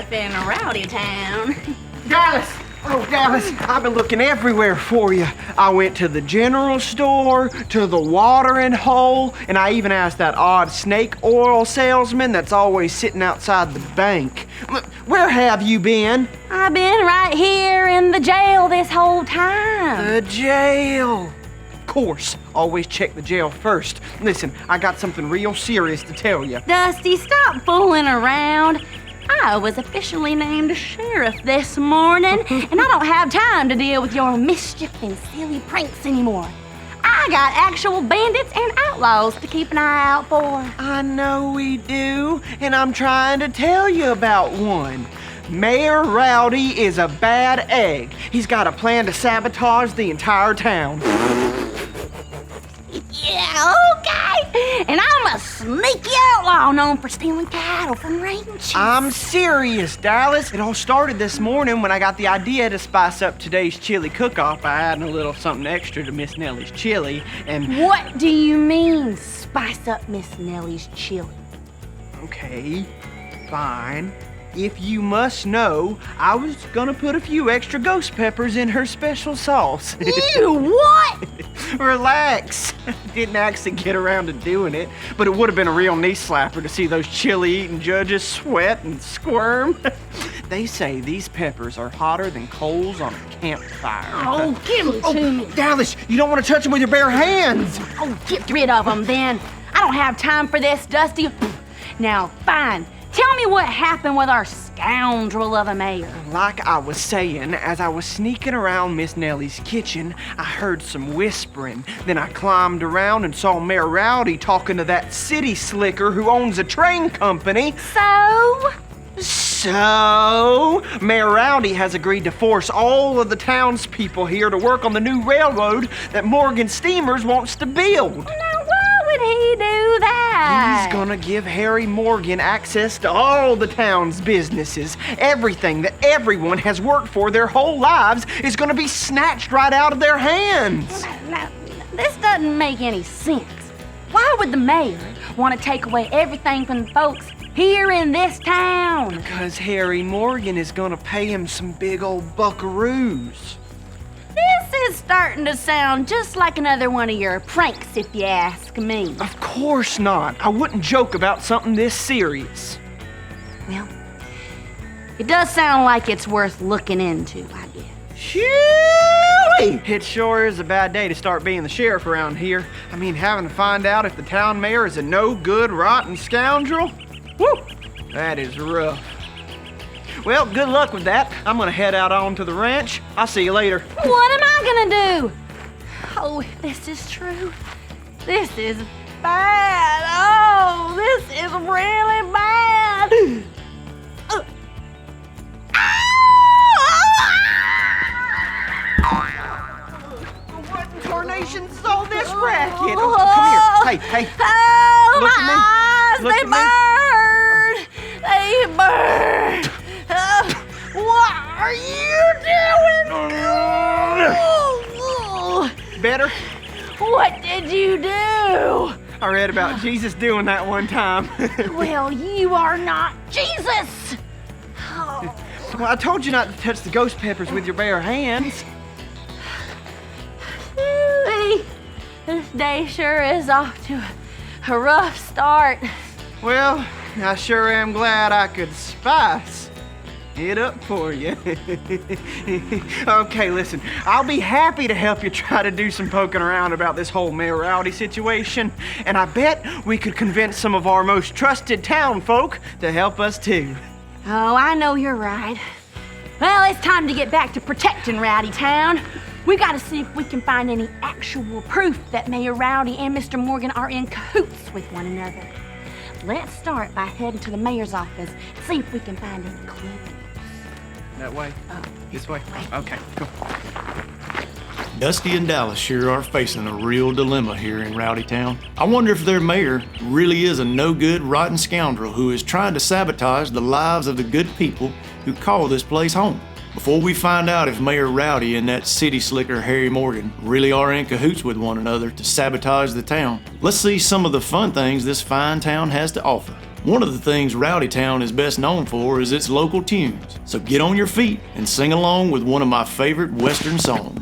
sheriff in Rowdy Town. Dallas! Oh, Dallas, I've been looking everywhere for you. I went to the general store, to the watering hole, and I even asked that odd snake oil salesman that's always sitting outside the bank. Where have you been? I've been right here in the jail this whole time. The jail. Of course, always check the jail first. Listen, I got something real serious to tell you. Dusty, stop fooling around. I was officially named sheriff this morning, and I don't have time to deal with your mischief and silly pranks anymore. I got actual bandits and outlaws to keep an eye out for. I know we do, and I'm trying to tell you about one. Mayor Rowdy is a bad egg. He's got a plan to sabotage the entire town. Yeah, okay. And I'm a sneaky outlaw known for stealing cattle from ranches. I'm serious, Dallas. It all started this morning when I got the idea to spice up today's chili cook-off by adding a little something extra to Miss Nellie's chili, and... What do you mean, spice up Miss Nellie's chili? Okay, fine. If you must know, I was gonna put a few extra ghost peppers in her special sauce. Ew, what? Relax. Didn't actually get around to doing it, but it would have been a real knee slapper to see those chili-eating judges sweat and squirm. They say these peppers are hotter than coals on a campfire. Oh, give them to me. Dallas, you don't want to touch them with your bare hands. Oh, get rid of them then. I don't have time for this, Dusty. Now, fine. Tell me what happened with our scoundrel of a mayor. Like I was saying, as I was sneaking around Miss Nellie's kitchen, I heard some whispering. Then I climbed around and saw Mayor Rowdy talking to that city slicker who owns a train company. So, Mayor Rowdy has agreed to force all of the townspeople here to work on the new railroad that Morgan Steamers wants to build. Now, why would he do that? He's gonna give Harry Morgan access to all the town's businesses. Everything that everyone has worked for their whole lives is gonna be snatched right out of their hands. Now, this doesn't make any sense. Why would the mayor want to take away everything from the folks here in this town? Because Harry Morgan is gonna pay him some big old buckaroos. This is starting to sound just like another one of your pranks, if you ask me. Of course not. I wouldn't joke about something this serious. Well, it does sound like it's worth looking into, I guess. Shoo-wee! It sure is a bad day to start being the sheriff around here. I mean, having to find out if the town mayor is a no-good, rotten scoundrel. Woo! That is rough. Well, good luck with that. I'm gonna head out onto the ranch. I'll see you later. What am I gonna do? Oh, if this is true, this is bad. Oh, this is really bad. What in tarnation's all this racket? Oh, come here. Hey. Oh, Look my at me. eyes, Look they at me. burn. They burn. What are you doing? Better? What did you do? I read about Jesus doing that one time. Well, you are not Jesus. Oh. Well, I told you not to touch the ghost peppers with your bare hands. Ooh-wee. This day sure is off to a rough start. Well, I sure am glad I could spice it up for you. Okay, listen, I'll be happy to help you try to do some poking around about this whole Mayor Rowdy situation, and I bet we could convince some of our most trusted town folk to help us too. Oh, I know you're right. Well, it's time to get back to protecting Rowdy Town. We gotta see if we can find any actual proof that Mayor Rowdy and Mr. Morgan are in cahoots with one another. Let's start by heading to the mayor's office, see if we can find any clues. That way? Oh, This way? Okay, cool. Dusty and Dallas sure are facing a real dilemma here in Rowdy Town. I wonder if their mayor really is a no-good, rotten scoundrel who is trying to sabotage the lives of the good people who call this place home. Before we find out if Mayor Rowdy and that city slicker Harry Morgan really are in cahoots with one another to sabotage the town, let's see some of the fun things this fine town has to offer. One of the things Rowdytown is best known for is its local tunes. So get on your feet and sing along with one of my favorite Western songs.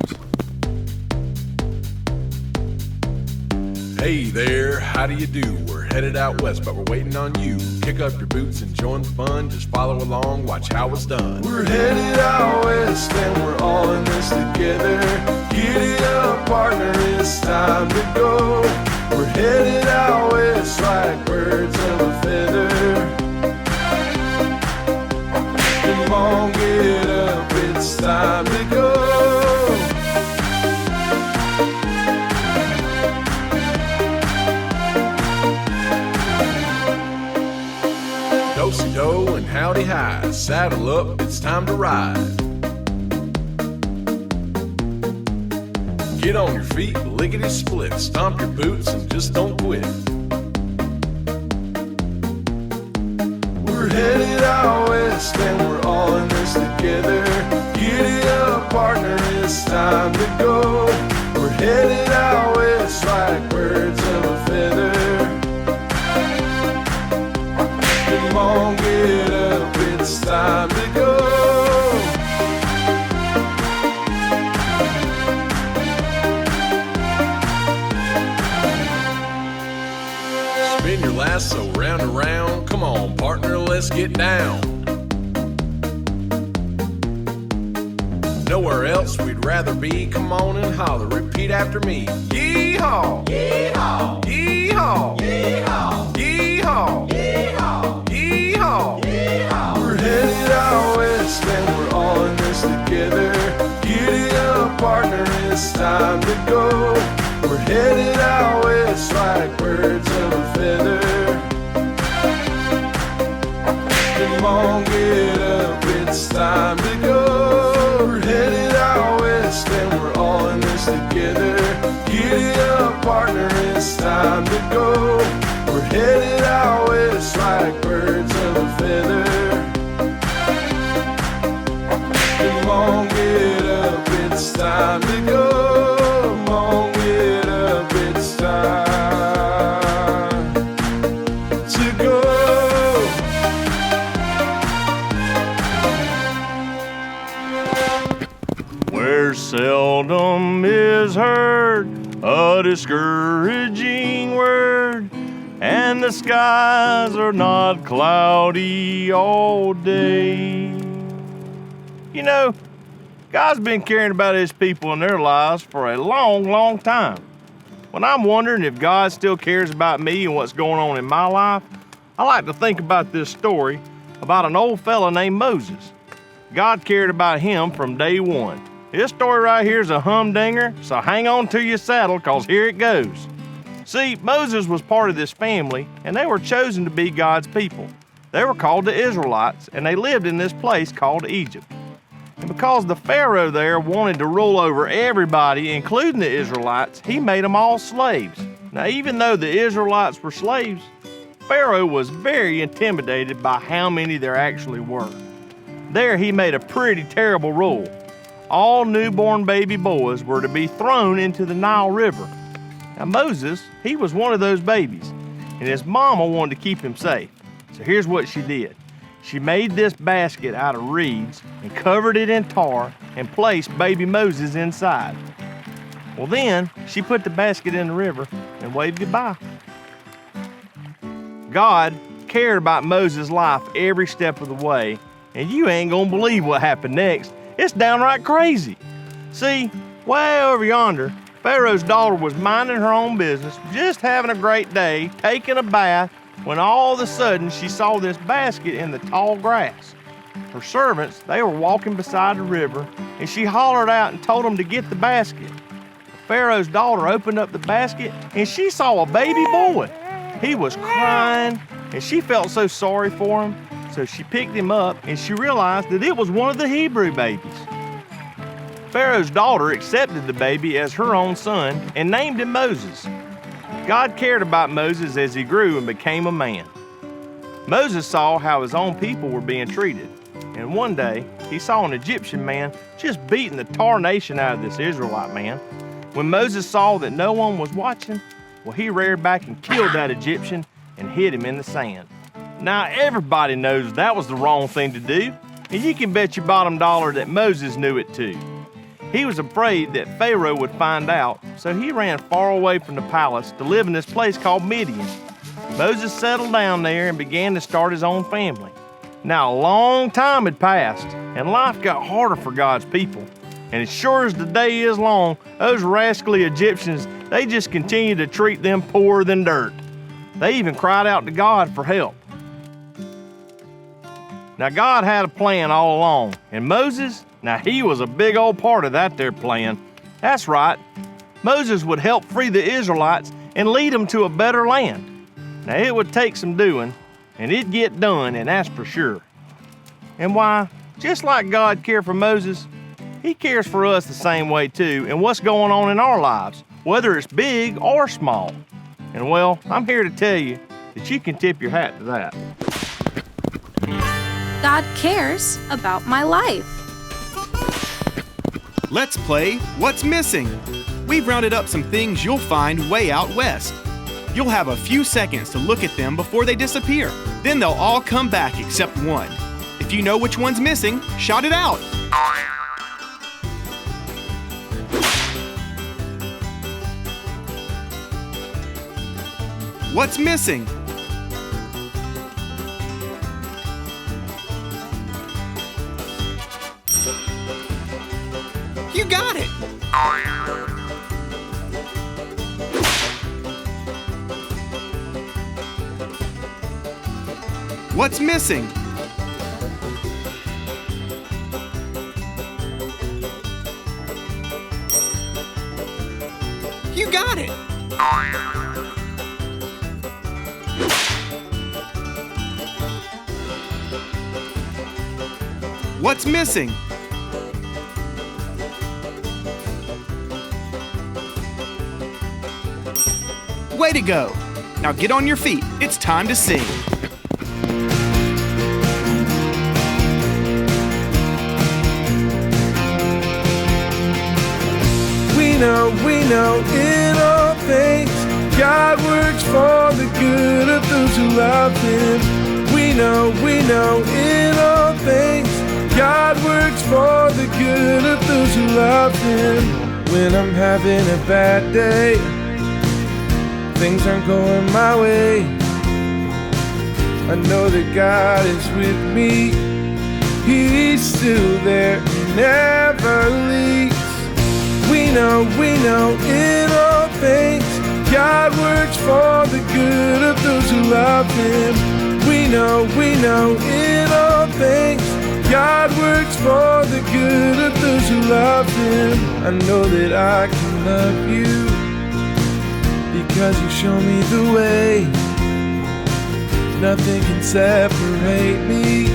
Hey there, how do you do? We're headed out west, but we're waiting on you. Kick up your boots and join the fun. Just follow along, watch how it's done. We're headed out west, and we're all in this together. Giddy up, partner, it's time to go. We're headed out west like birds of a feather. Come on, get up, it's time to go. Do-si-do and howdy hi, saddle up, it's time to ride. Get on your feet, lickety-split, stomp your boots and just don't quit. We're headed out west and we're all in this together. Giddy up, partner, it's time to go. We're headed out west like birds of a feather. Come on, get up, it's time to go. Spin your lasso round and round. Come on, partner, let's get down. Nowhere else we'd rather be. Come on and holler, repeat after me. Yee-haw! Yee-haw! Yee-haw! Yee-haw! Yee-haw! Yee-haw! Yee-haw! Yee-haw! We're headed out west and we're all in this together. Giddy up, partner, it's time to go. We're headed out west like birds of a feather. Come on, get up, it's time to go. We're headed out west and we're all in this together. Giddy up, partner, it's time to go. We're headed out west like birds of a feather. Come on, get up, it's time to go. Come on, get up, it's time to go. Where seldom is heard a discouraging word, and the skies are not cloudy all day. You know, God's been caring about his people and their lives for a long, long time. When I'm wondering if God still cares about me and what's going on in my life, I like to think about this story about an old fella named Moses. God cared about him from day one. This story right here is a humdinger, so hang on to your saddle, cause here it goes. See, Moses was part of this family, and they were chosen to be God's people. They were called the Israelites, and they lived in this place called Egypt. And because the Pharaoh there wanted to rule over everybody, including the Israelites, he made them all slaves. Now, even though the Israelites were slaves, Pharaoh was very intimidated by how many there actually were. There, he made a pretty terrible rule. All newborn baby boys were to be thrown into the Nile River. Now, Moses, he was one of those babies, and his mama wanted to keep him safe. So here's what she did. She made this basket out of reeds and covered it in tar and placed baby Moses inside. Well, then she put the basket in the river and waved goodbye. God cared about Moses' life every step of the way, and you ain't gonna believe what happened next. It's downright crazy. See, way over yonder, Pharaoh's daughter was minding her own business, just having a great day, taking a bath, when all of a sudden she saw this basket in the tall grass. Her servants, they were walking beside the river, and she hollered out and told them to get the basket. Pharaoh's daughter opened up the basket, and she saw a baby boy. He was crying, and she felt so sorry for him, so she picked him up, and she realized that it was one of the Hebrew babies. Pharaoh's daughter accepted the baby as her own son and named him Moses. God cared about Moses as he grew and became a man. Moses saw how his own people were being treated, and one day he saw an Egyptian man just beating the tarnation out of this Israelite man. When Moses saw that no one was watching, well, he reared back and killed that Egyptian and hid him in the sand. Now, everybody knows that was the wrong thing to do, and you can bet your bottom dollar that Moses knew it too. He was afraid that Pharaoh would find out, so he ran far away from the palace to live in this place called Midian. Moses settled down there and began to start his own family. Now, a long time had passed, and life got harder for God's people. And as sure as the day is long, those rascally Egyptians, they just continued to treat them poorer than dirt. They even cried out to God for help. Now, God had a plan all along, and Moses, now he was a big old part of that there plan. That's right, Moses would help free the Israelites and lead them to a better land. Now, it would take some doing, and it'd get done, and that's for sure. And why, just like God cared for Moses, he cares for us the same way too, and what's going on in our lives, whether it's big or small. And well, I'm here to tell you that you can tip your hat to that. God cares about my life. Let's play What's Missing. We've rounded up some things you'll find way out west. You'll have a few seconds to look at them before they disappear. Then they'll all come back except one. If you know which one's missing, shout it out. What's missing? You got it! What's missing? You got it! What's missing? Way to go! Now get on your feet. It's time to sing. We know in all things God works for the good of those who love Him. We know in all things God works for the good of those who love Him. When I'm having a bad day, things aren't going my way, I know that God is with me. He's still there, He never leaves. We know in all things God works for the good of those who love Him. We know in all things God works for the good of those who love Him. I know that I can love you because you show me the way. Nothing can separate me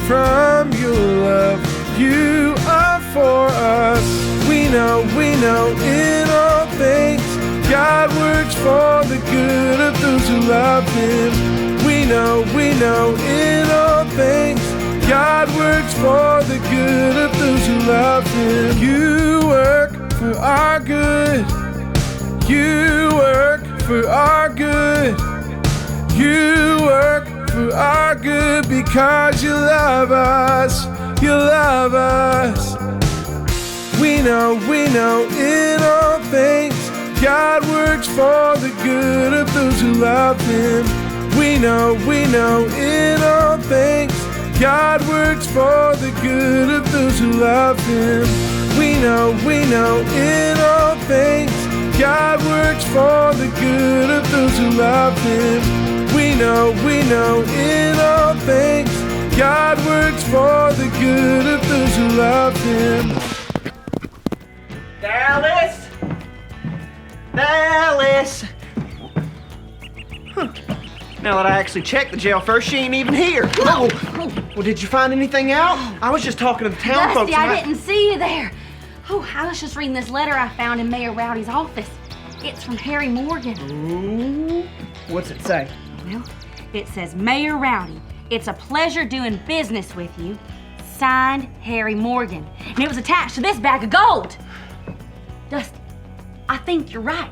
from your love. You are for us. We know in all things God works for the good of those who love Him. We know in all things God works for the good of those who love Him. You work for our good. You work for our good. You work for our good because you love us. You love us. We know in all things God works for the good of those who love Him. We know in all things God works for the good of those who love Him. We know in all things God works for the good of those who love Him. We know in all things God works for the good of those who love Him. Dallas! Dallas! Huh. Now that I actually checked the jail first, she ain't even here. Oh. Well, did you find anything out? I was just talking to the town folks. Dusty, I didn't see you there. Oh, I was just reading this letter I found in Mayor Rowdy's office. It's from Harry Morgan. Ooh. What's it say? Well, it says, Mayor Rowdy, it's a pleasure doing business with you. Signed, Harry Morgan. And it was attached to this bag of gold. Dusty, I think you're right.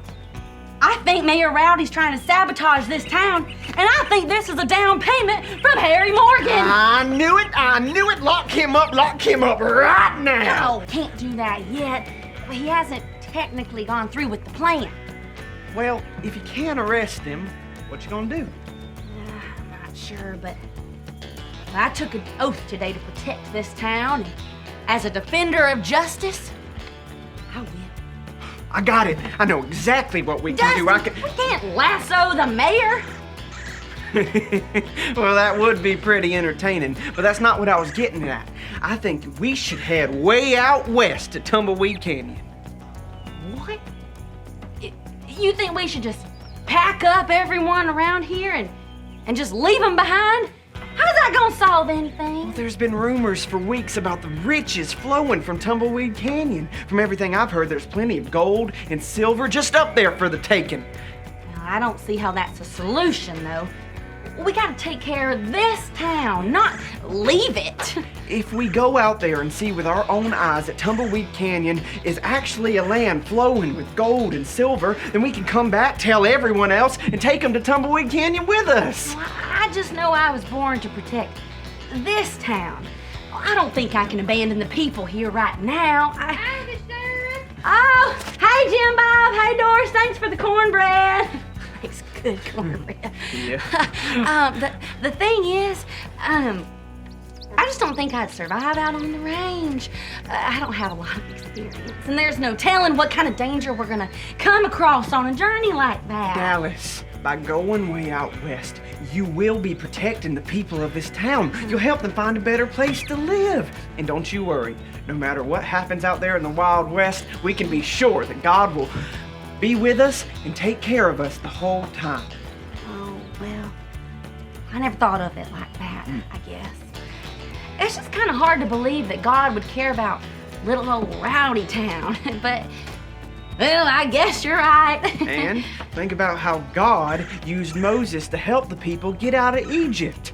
I think Mayor Rowdy's trying to sabotage this town, and I think this is a down payment from Harry Morgan. I knew it. Lock him up right now. No, can't do that yet. He hasn't technically gone through with the plan. Well, if you can't arrest him, what you gonna do? I'm not sure, but I took an oath today to protect this town, and as a defender of justice, I will. I got it. I know exactly what we can do. Dusty, we can't lasso the mayor. Well, that would be pretty entertaining, but that's not what I was getting at. I think we should head way out west to Tumbleweed Canyon. What? You think we should just pack up everyone around here and just leave them behind? How's that gonna solve anything? There's been rumors for weeks about the riches flowing from Tumbleweed Canyon. From everything I've heard, there's plenty of gold and silver just up there for the taking. Well, I don't see how that's a solution, though. We gotta take care of this town, not leave it. If we go out there and see with our own eyes that Tumbleweed Canyon is actually a land flowing with gold and silver, then we can come back, tell everyone else, and take them to Tumbleweed Canyon with us. I just know I was born to protect this town. I don't think I can abandon the people here right now. Oh, hey, Jim Bob. Hey, Doris. Thanks for the cornbread. It's good cornbread. Yeah. The thing is, I just don't think I'd survive out on the range. I don't have a lot of experience, and there's no telling what kind of danger we're gonna come across on a journey like that. Dallas, by going way out west, you will be protecting the people of this town. You'll help them find a better place to live. And don't you worry, no matter what happens out there in the Wild West, we can be sure that God will be with us and take care of us the whole time. Oh, well, I never thought of it like that, I guess. It's just kind of hard to believe that God would care about little old Rowdy Town, but, well, I guess you're right. And think about how God used Moses to help the people get out of Egypt.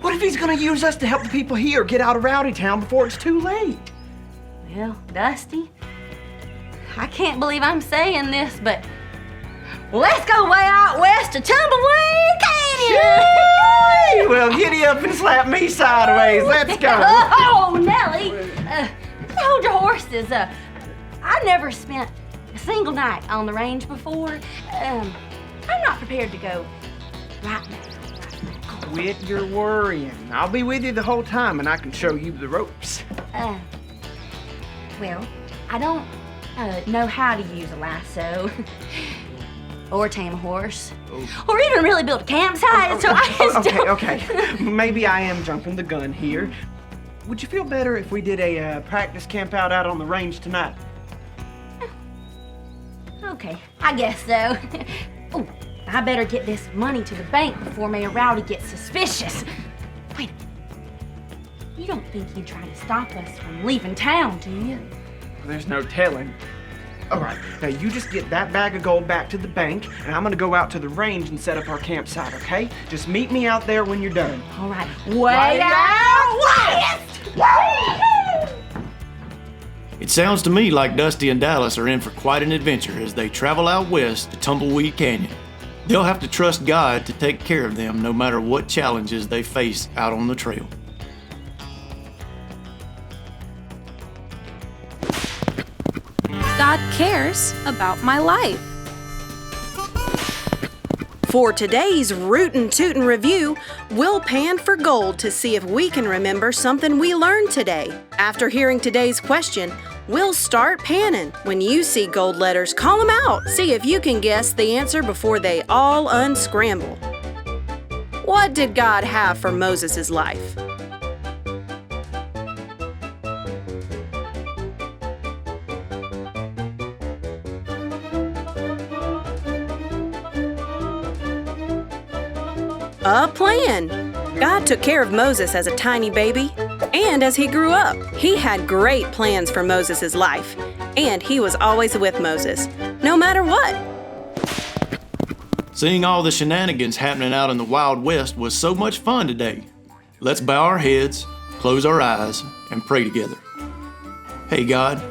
What if he's gonna use us to help the people here get out of Rowdy Town before it's too late? Well, Dusty, I can't believe I'm saying this, but let's go way out west to Tumbleweed Canyon! Well, giddy up and slap me sideways. Let's go. Oh, Nellie! Hold your horses. I never spent a single night on the range before. I'm not prepared to go right now. Quit your worrying. I'll be with you the whole time, and I can show you the ropes. Well, I don't know how to use a lasso, or tame a horse, or even really build a campsite, so I just don't... Okay. Maybe I am jumping the gun here. Would you feel better if we did a practice camp out on the range tonight? Okay, I guess so. Oh, I better get this money to the bank before Mayor Rowdy gets suspicious. Wait, you don't think he'd try to stop us from leaving town, do you? There's no telling. All right, now you just get that bag of gold back to the bank, and I'm gonna go out to the range and set up our campsite, okay? Just meet me out there when you're done. All right, way out west! It sounds to me like Dusty and Dallas are in for quite an adventure as they travel out west to Tumbleweed Canyon. They'll have to trust God to take care of them no matter what challenges they face out on the trail. God cares about my life. For today's Rootin' Tootin' Review, we'll pan for gold to see if we can remember something we learned today. After hearing today's question, we'll start panning. When you see gold letters, call them out. See if you can guess the answer before they all unscramble. What did God have for Moses' life? A plan. God took care of Moses as a tiny baby and as he grew up. He had great plans for Moses' life, and he was always with Moses, no matter what. Seeing all the shenanigans happening out in the Wild West was so much fun today. Let's bow our heads, close our eyes, and pray together. Hey God,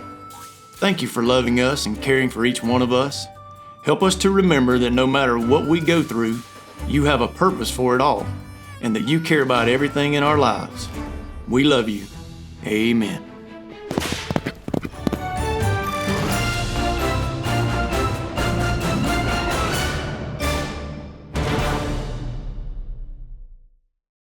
thank you for loving us and caring for each one of us. Help us to remember that no matter what we go through, you have a purpose for it all, and that you care about everything in our lives. We love you. Amen.